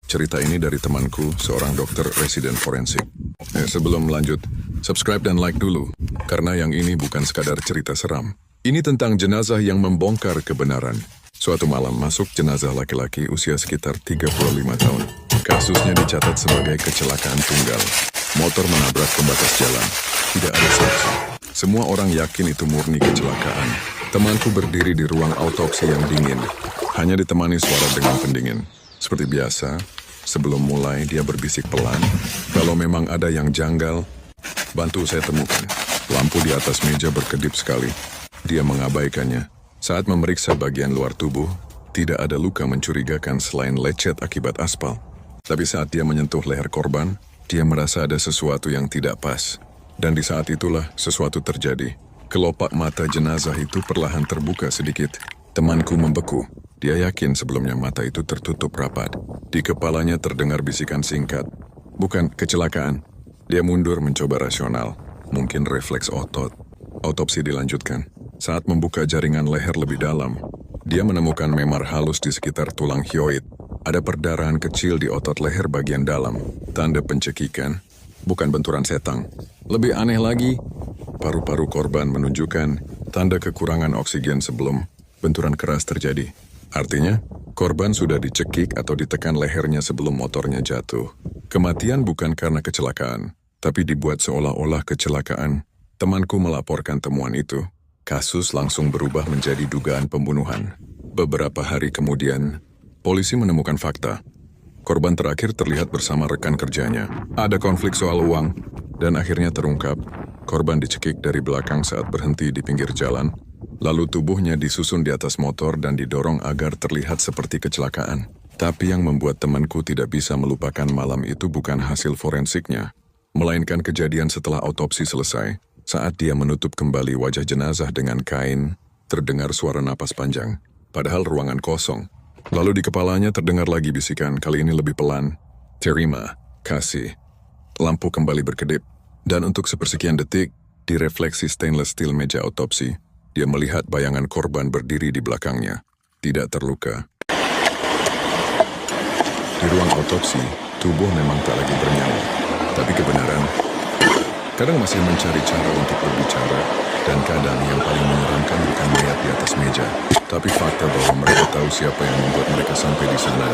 Cerita ini dari temanku, seorang dokter residen forensik. Sebelum lanjut, subscribe dan like dulu, karena yang ini bukan sekadar cerita seram. Ini tentang jenazah yang membongkar kebenaran. Suatu malam masuk jenazah laki-laki usia sekitar 35 tahun. Kasusnya dicatat sebagai kecelakaan tunggal. Motor menabrak pembatas jalan. Tidak ada saksi. Semua orang yakin itu murni kecelakaan. Temanku berdiri di ruang autopsi yang dingin. Hanya ditemani suara dengan pendingin. Seperti biasa, sebelum mulai dia berbisik pelan. Kalau memang ada yang janggal, bantu saya temukan. Lampu di atas meja berkedip sekali. Dia mengabaikannya. Saat memeriksa bagian luar tubuh, tidak ada luka mencurigakan selain lecet akibat aspal. Tapi saat dia menyentuh leher korban, dia merasa ada sesuatu yang tidak pas. Dan di saat itulah sesuatu terjadi. Kelopak mata jenazah itu perlahan terbuka sedikit. Temanku membeku. Dia yakin sebelumnya mata itu tertutup rapat. Di kepalanya terdengar bisikan singkat. Bukan kecelakaan. Dia mundur mencoba rasional. Mungkin refleks otot. Autopsi dilanjutkan. Saat membuka jaringan leher lebih dalam, dia menemukan memar halus di sekitar tulang hyoid. Ada perdarahan kecil di otot leher bagian dalam. Tanda pencekikan, bukan benturan setang. Lebih aneh lagi, paru-paru korban menunjukkan tanda kekurangan oksigen sebelum benturan keras terjadi. Artinya, korban sudah dicekik atau ditekan lehernya sebelum motornya jatuh. Kematian bukan karena kecelakaan, tapi dibuat seolah-olah kecelakaan. Temanku melaporkan temuan itu. Kasus langsung berubah menjadi dugaan pembunuhan. Beberapa hari kemudian, polisi menemukan fakta. Korban terakhir terlihat bersama rekan kerjanya. Ada konflik soal uang, dan akhirnya terungkap. Korban dicekik dari belakang saat berhenti di pinggir jalan. Lalu tubuhnya disusun di atas motor dan didorong agar terlihat seperti kecelakaan. Tapi yang membuat temanku tidak bisa melupakan malam itu bukan hasil forensiknya, melainkan kejadian setelah autopsi selesai. Saat dia menutup kembali wajah jenazah dengan kain, terdengar suara napas panjang. Padahal ruangan kosong. Lalu di kepalanya terdengar lagi bisikan, kali ini lebih pelan. Terima kasih. Lampu kembali berkedip. Dan untuk sepersekian detik, di refleksi stainless steel meja autopsi, dia melihat bayangan korban berdiri di belakangnya. Tidak terluka. Di ruang autopsi, tubuh memang tak lagi bernyawa. Tapi kebenaran kadang masih mencari cara untuk berbicara, dan kadang yang paling menyeramkan bukan melihat di atas meja, tapi fakta bahwa mereka tahu siapa yang membuat mereka sampai di sana.